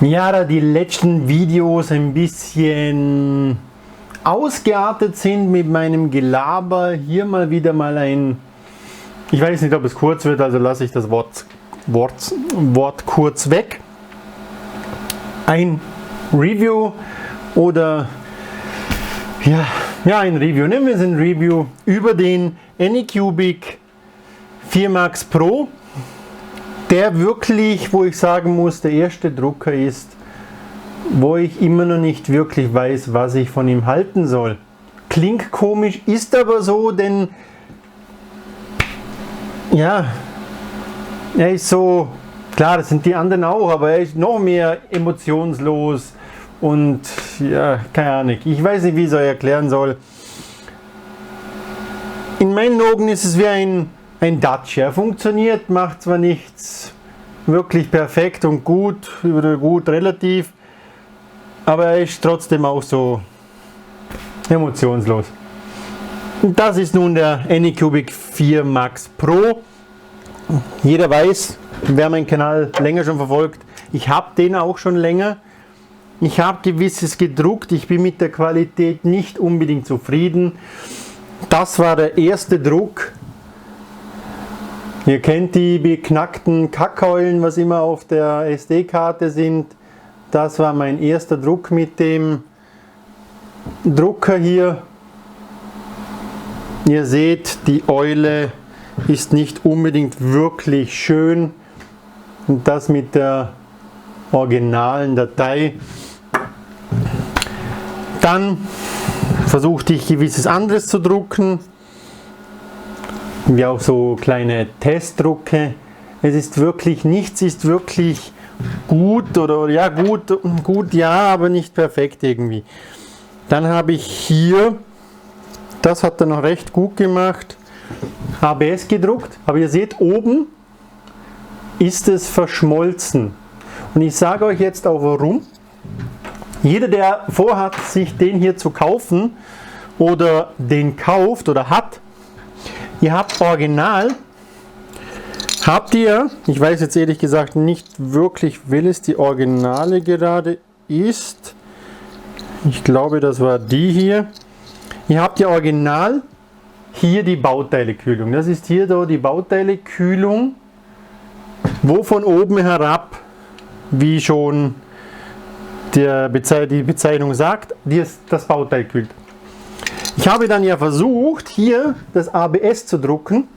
Ja, da die letzten Videos ein bisschen ausgeartet sind mit meinem Gelaber, hier mal wieder mal ich weiß nicht, ob es kurz wird, also lasse ich das Wort kurz weg. Ein Review oder ein Review, nehmen wir es ein Review über den Anycubic 4 Max Pro, der wirklich, wo ich sagen muss, der erste Drucker ist, wo ich immer noch nicht wirklich weiß, was ich von ihm halten soll. Klingt komisch, ist aber so, denn ja, er ist so, klar, das sind die anderen auch, aber er ist noch mehr emotionslos und ja, keine Ahnung, ich weiß nicht, wie ich es euch erklären soll. In meinen Augen ist es wie ein Dacia. Er funktioniert, macht zwar nichts wirklich perfekt und gut, oder gut relativ, aber er ist trotzdem auch so emotionslos. Und das ist nun der Anycubic 4 Max Pro. Jeder weiß, wer meinen Kanal länger schon verfolgt, ich habe den auch schon länger. Ich habe gewisses gedruckt, ich bin mit der Qualität nicht unbedingt zufrieden. Das war der erste Druck. Ihr kennt die beknackten Kackheulen, was immer auf der SD-Karte sind. Das war mein erster Druck mit dem Drucker hier. Ihr seht, die Eule ist nicht unbedingt wirklich schön. Und das mit der originalen Datei. Dann versuchte ich gewisses anderes zu drucken. Wie auch so kleine Testdrucke. Es ist wirklich, nichts ist wirklich gut oder ja gut ja, aber nicht perfekt irgendwie. Dann habe ich hier, das hat er noch recht gut gemacht, ABS gedruckt, aber ihr seht, oben ist es verschmolzen. Und ich sage euch jetzt auch warum. Jeder, der vorhat, sich den hier zu kaufen oder den kauft oder hat, ihr habt original, ich weiß jetzt ehrlich gesagt nicht wirklich, welches die Originale gerade ist. Ich glaube, das war die hier. Ihr habt ja original hier die Bauteilekühlung. Das ist hier da die Bauteilekühlung, wo von oben herab, wie schon die Bezeichnung sagt, das Bauteil kühlt. Ich habe dann ja versucht, hier das ABS zu drucken.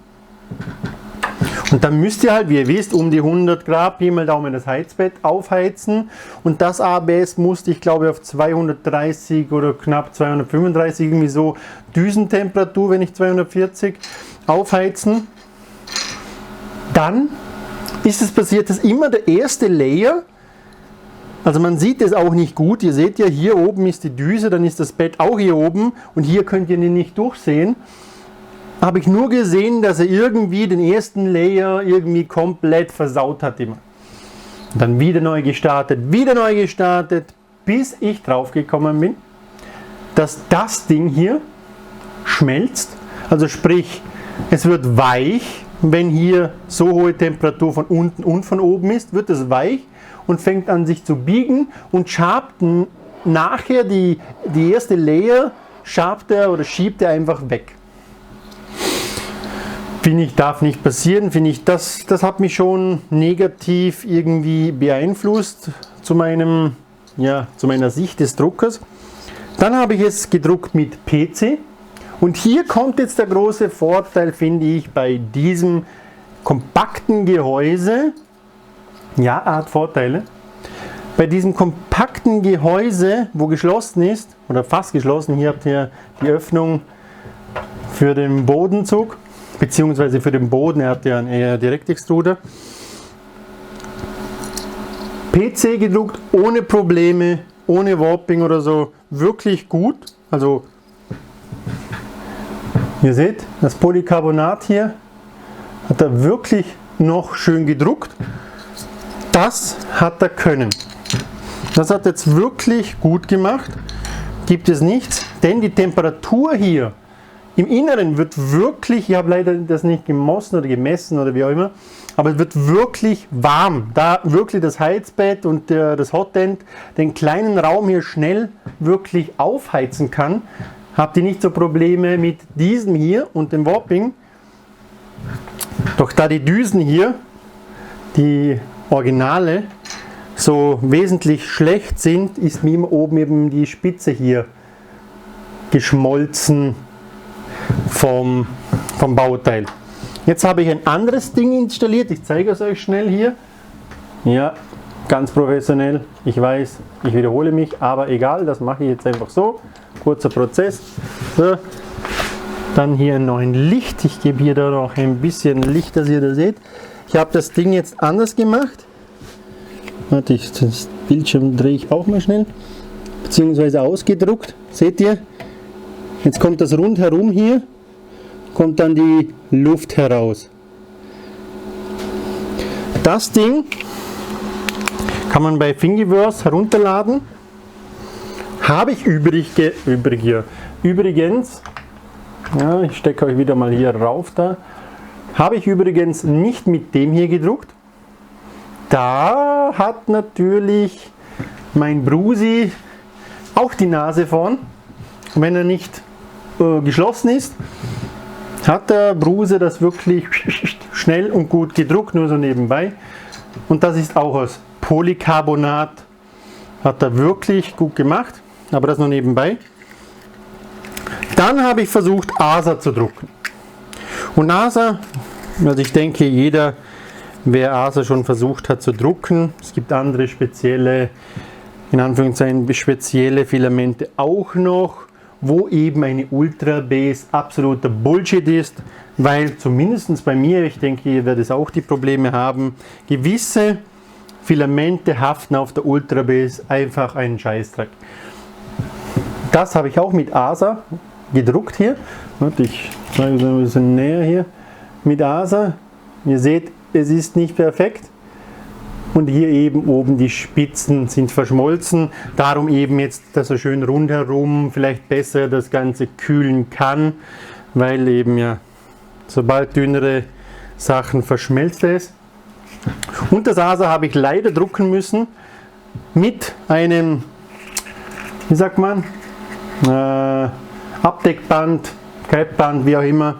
Und dann müsst ihr halt, wie ihr wisst, um die 100 Grad Pi mal Daumen das Heizbett aufheizen. Und das ABS musste ich glaube auf 230 oder knapp 235, irgendwie so Düsentemperatur, wenn nicht 240, aufheizen. Dann ist es passiert, dass immer der erste Layer, also man sieht es auch nicht gut, ihr seht ja, hier oben ist die Düse, dann ist das Bett auch hier oben und hier könnt ihr ihn nicht durchsehen. Habe ich nur gesehen, dass er irgendwie den ersten Layer irgendwie komplett versaut hat immer. Und dann wieder neu gestartet, bis ich drauf gekommen bin, dass das Ding hier schmelzt. Also sprich, es wird weich, wenn hier so hohe Temperatur von unten und von oben ist, wird es weich und fängt an sich zu biegen und schabt nachher die erste Layer, schiebt er einfach weg. Finde ich, darf nicht passieren, finde ich, das hat mich schon negativ irgendwie beeinflusst zu meiner Sicht des Druckers. Dann habe ich es gedruckt mit PC und hier kommt jetzt der große Vorteil, finde ich, bei diesem kompakten Gehäuse. Ja, er hat Vorteile. Bei diesem kompakten Gehäuse, wo geschlossen ist, oder fast geschlossen, hier habt ihr die Öffnung für den Bodenzug, beziehungsweise für den Boden, er hat ja einen Direktextruder. PC gedruckt, ohne Probleme, ohne Warping oder so, wirklich gut. Also, ihr seht, das Polycarbonat hier hat er wirklich noch schön gedruckt. Das hat er können. Das hat jetzt wirklich gut gemacht. Gibt es nichts, denn die Temperatur hier im Inneren wird wirklich, ich habe leider das nicht gemessen oder wie auch immer, aber es wird wirklich warm, da wirklich das Heizbett und das Hotend den kleinen Raum hier schnell wirklich aufheizen kann. Habt ihr nicht so Probleme mit diesem hier und dem Warping. Doch da die Düsen hier, die Originale, so wesentlich schlecht sind, ist mir oben eben die Spitze hier geschmolzen vom Bauteil. Jetzt habe ich ein anderes Ding installiert, ich zeige es euch schnell hier. Ja, ganz professionell, ich weiß, ich wiederhole mich, aber egal, das mache ich jetzt einfach so. Kurzer Prozess. So. Dann hier noch ein Licht, ich gebe hier da noch ein bisschen Licht, dass ihr das seht. Ich habe das Ding jetzt anders gemacht. Warte, das Bildschirm drehe ich auch mal schnell, beziehungsweise ausgedruckt, seht ihr? Jetzt kommt das rundherum hier, kommt dann die Luft heraus. Das Ding kann man bei Thingiverse herunterladen. Habe ich übrigens, ja, ich stecke euch wieder mal hier rauf da, habe ich übrigens nicht mit dem hier gedruckt. Da hat natürlich mein Brusi auch die Nase vorn. Wenn er nicht geschlossen ist, hat der Bruse das wirklich schnell und gut gedruckt, nur so nebenbei. Und das ist auch aus Polycarbonat. Hat er wirklich gut gemacht, aber das nur nebenbei. Dann habe ich versucht, ASA zu drucken. Und ASA, also ich denke, jeder, wer ASA schon versucht hat zu drucken, es gibt andere spezielle, in Anführungszeichen spezielle Filamente auch noch, wo eben eine Ultra Base absoluter Bullshit ist, weil zumindest bei mir, ich denke, ihr werdet auch die Probleme haben, gewisse Filamente haften auf der Ultra Base einfach einen Scheißdreck. Das habe ich auch mit ASA gedruckt hier. Ich zeige es ein bisschen näher hier. Mit ASA. Ihr seht, es ist nicht perfekt. Und hier eben oben die Spitzen sind verschmolzen. Darum eben jetzt, dass er schön rundherum vielleicht besser das Ganze kühlen kann. Weil eben ja, sobald dünnere Sachen verschmelzt es. Und das ASA habe ich leider drucken müssen mit einem, wie sagt man, Abdeckband, Kreppband, wie auch immer,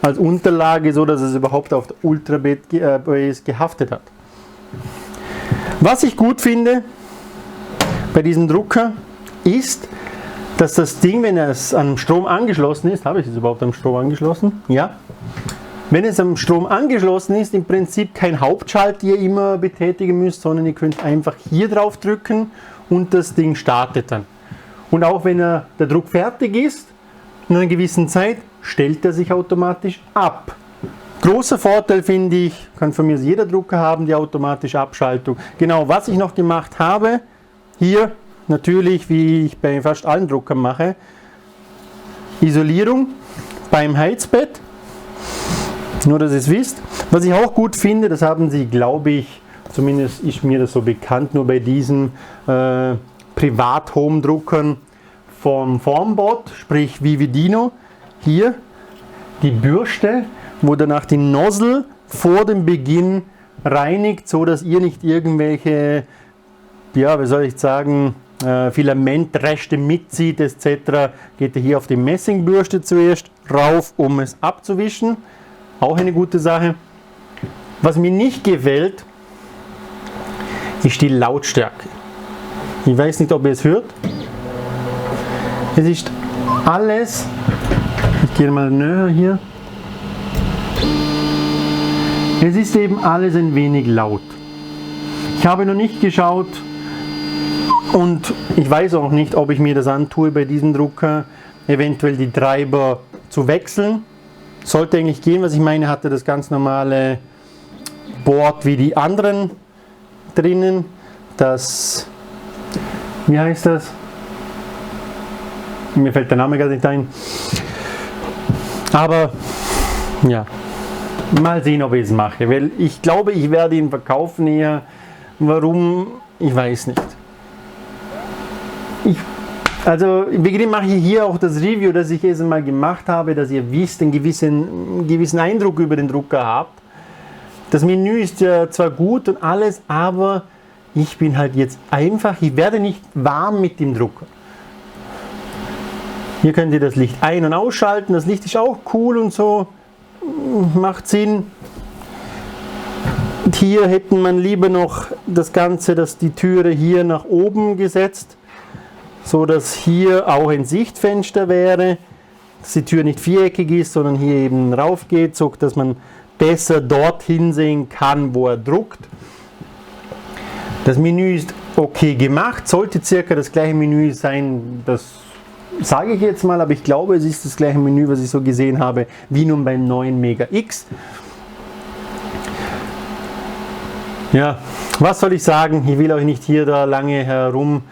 als Unterlage, so dass es überhaupt auf der Ultra Base gehaftet hat. Was ich gut finde bei diesem Drucker ist, dass das Ding, wenn es am Strom angeschlossen ist, habe ich es überhaupt am Strom angeschlossen? Ja. Wenn es am Strom angeschlossen ist, im Prinzip kein Hauptschalter, die ihr immer betätigen müsst, sondern ihr könnt einfach hier drauf drücken und das Ding startet dann. Und auch wenn der Druck fertig ist, in einer gewissen Zeit, stellt er sich automatisch ab. Großer Vorteil finde ich, kann von mir jeder Drucker haben, die automatische Abschaltung. Genau, was ich noch gemacht habe, hier natürlich, wie ich bei fast allen Druckern mache, Isolierung beim Heizbett, nur dass ihr es wisst. Was ich auch gut finde, das haben sie, glaube ich, zumindest ist mir das so bekannt, nur bei diesen Privat-Home-Druckern vom Formbot, sprich Vividino, hier die Bürste, wo danach die Nozzle vor dem Beginn reinigt, so dass ihr nicht irgendwelche, ja, wie soll ich sagen, Filamentreste mitzieht etc. Geht ihr hier auf die Messingbürste zuerst rauf, um es abzuwischen. Auch eine gute Sache. Was mir nicht gefällt, ist die Lautstärke. Ich weiß nicht, ob ihr es hört. Es ist alles, ich gehe mal näher hier. Es ist eben alles ein wenig laut. Ich habe noch nicht geschaut und ich weiß auch nicht, ob ich mir das antue, bei diesem Drucker eventuell die Treiber zu wechseln. Sollte eigentlich gehen, was ich meine, hatte das ganz normale Board wie die anderen drinnen. Das, wie heißt das? Mir fällt der Name gar nicht ein. Aber ja, mal sehen, ob ich es mache. Weil ich glaube, ich werde ihn verkaufen eher. Warum? Ich weiß nicht. Also wegen dem mache ich hier auch das Review, das ich jetzt mal gemacht habe, dass ihr wisst, einen gewissen Eindruck über den Drucker habt. Das Menü ist ja zwar gut und alles, aber ich bin halt jetzt einfach, ich werde nicht warm mit dem Drucker. Hier könnt ihr das Licht ein- und ausschalten, das Licht ist auch cool und so, macht Sinn. Und hier hätten man lieber noch das Ganze, dass die Türe hier nach oben gesetzt, so dass hier auch ein Sichtfenster wäre, dass die Tür nicht viereckig ist, sondern hier eben rauf geht, so dass man besser dorthin sehen kann, wo er druckt. Das Menü ist okay gemacht, sollte circa das gleiche Menü sein, das sage ich jetzt mal, aber ich glaube, es ist das gleiche Menü, was ich so gesehen habe, wie nun beim neuen Mega X. Ja, was soll ich sagen? Ich will euch nicht hier da lange herum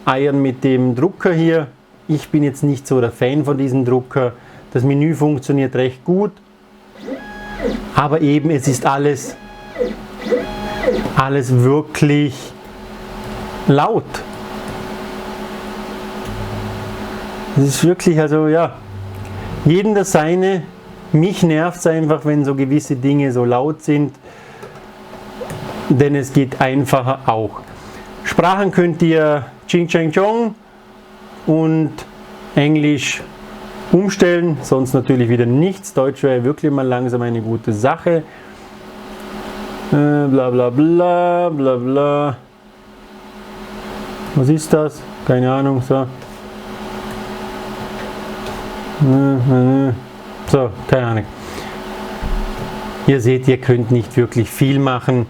eiern mit dem Drucker hier. Ich bin jetzt nicht so der Fan von diesem Drucker. Das Menü funktioniert recht gut, aber eben es ist alles wirklich laut. Es ist wirklich, also ja, jeden das seine. Mich nervt es einfach, wenn so gewisse Dinge so laut sind, denn es geht einfacher auch. Sprachen könnt ihr Ching Chang Chong und Englisch umstellen, sonst natürlich wieder nichts. Deutsch wäre wirklich mal langsam eine gute Sache. Bla bla bla bla bla. Was ist das? Keine Ahnung. So. So, keine Ahnung. Ihr seht, ihr könnt nicht wirklich viel machen.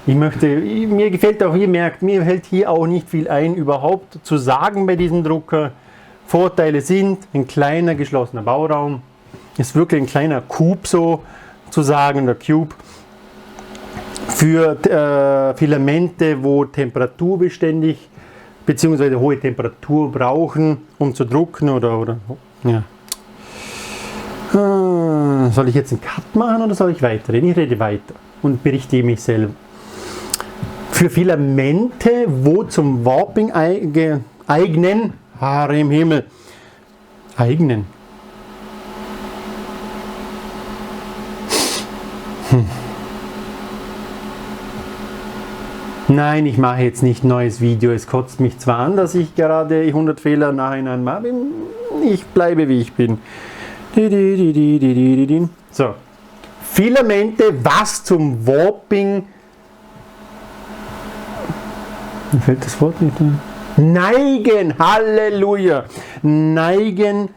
Mir gefällt auch, ihr merkt, mir fällt hier auch nicht viel ein, überhaupt zu sagen bei diesem Drucker. Vorteile sind ein kleiner geschlossener Bauraum, ist wirklich ein kleiner Cube so zu sagen, der Cube. Für Filamente, wo temperaturbeständig bzw. hohe Temperatur brauchen, um zu drucken oder ja. Soll ich jetzt einen Cut machen oder soll ich weiterreden? Ich rede weiter und berichte mich selber. Für Filamente, wo zum Warping eignen, Haare im Himmel, eignen. Nein, ich mache jetzt nicht ein neues Video. Es kotzt mich zwar an, dass ich gerade 100 Fehler nacheinander mache. Ich bleibe wie ich bin. So, Filamente, was zum Warping, mir fällt das Wort nicht ein. Neigen, Halleluja, neigen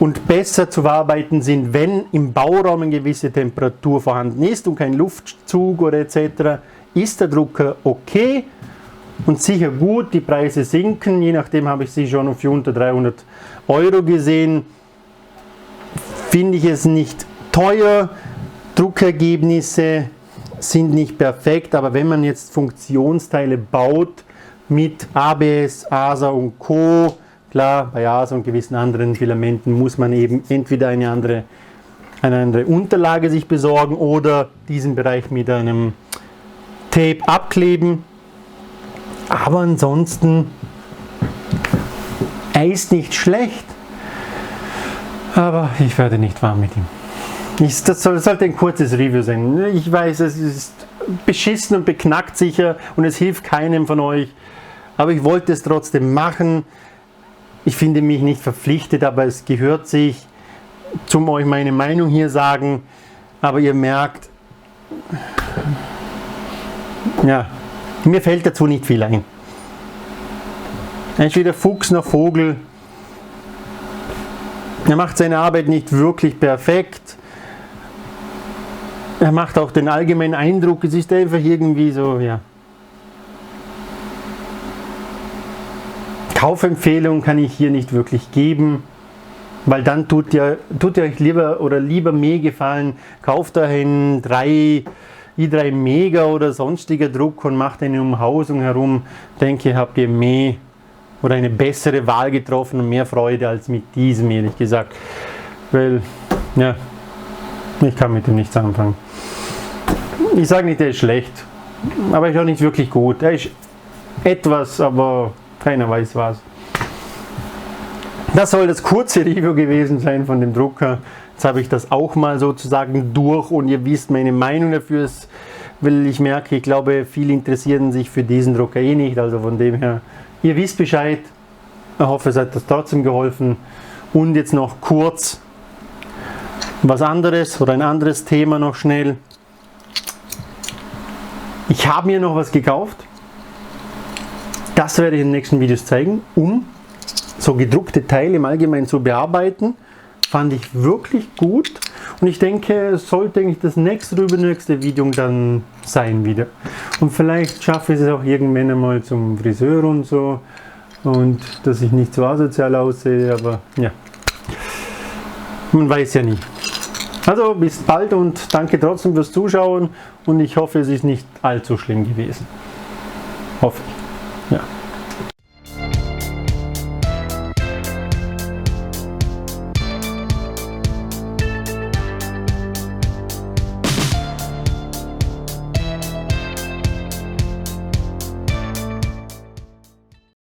und besser zu verarbeiten sind, wenn im Bauraum eine gewisse Temperatur vorhanden ist und kein Luftzug oder etc., ist der Drucker okay und sicher gut. Die Preise sinken, je nachdem habe ich sie schon für unter 300 Euro gesehen. Finde ich es nicht teuer, Druckergebnisse sind nicht perfekt, aber wenn man jetzt Funktionsteile baut mit ABS, ASA und Co., klar, bei ASA und gewissen anderen Filamenten muss man eben entweder eine andere Unterlage sich besorgen oder diesen Bereich mit einem Tape abkleben, aber ansonsten, er ist nicht schlecht. Aber ich werde nicht warm mit ihm. Das sollte ein kurzes Review sein. Ich weiß, es ist beschissen und beknackt sicher und es hilft keinem von euch. Aber ich wollte es trotzdem machen. Ich finde mich nicht verpflichtet, aber es gehört sich, zum euch meine Meinung hier sagen. Aber ihr merkt, ja, mir fällt dazu nicht viel ein. Entweder Fuchs noch Vogel. Er macht seine Arbeit nicht wirklich perfekt. Er macht auch den allgemeinen Eindruck, es ist einfach irgendwie so, ja. Kaufempfehlung kann ich hier nicht wirklich geben, weil dann tut ihr euch lieber mehr gefallen, kauft einen i3 Mega oder sonstiger Druck und macht eine Umhausung herum. Denke, habt ihr mehr oder eine bessere Wahl getroffen und mehr Freude als mit diesem, ehrlich gesagt. Weil, ja, ich kann mit dem nichts anfangen. Ich sage nicht, er ist schlecht, aber er ist auch nicht wirklich gut. Er ist etwas, aber keiner weiß was. Das soll das kurze Review gewesen sein von dem Drucker. Jetzt habe ich das auch mal sozusagen durch und ihr wisst meine Meinung dafür, weil ich merke, ich glaube, viele interessieren sich für diesen Drucker eh nicht. Also von dem her, ihr wisst Bescheid. Ich hoffe, es hat das trotzdem geholfen. Und jetzt noch kurz was anderes oder ein anderes Thema noch schnell. Ich habe mir noch was gekauft. Das werde ich in den nächsten Videos zeigen, um so gedruckte Teile im Allgemeinen zu bearbeiten. Fand ich wirklich gut und ich denke, es sollte eigentlich das übernächste Video dann sein wieder. Und vielleicht schaffe ich es auch irgendwann einmal zum Friseur und so und dass ich nicht so asozial aussehe, aber ja, man weiß ja nie. Also bis bald und danke trotzdem fürs Zuschauen und ich hoffe, es ist nicht allzu schlimm gewesen. Hoffe ich. Ja.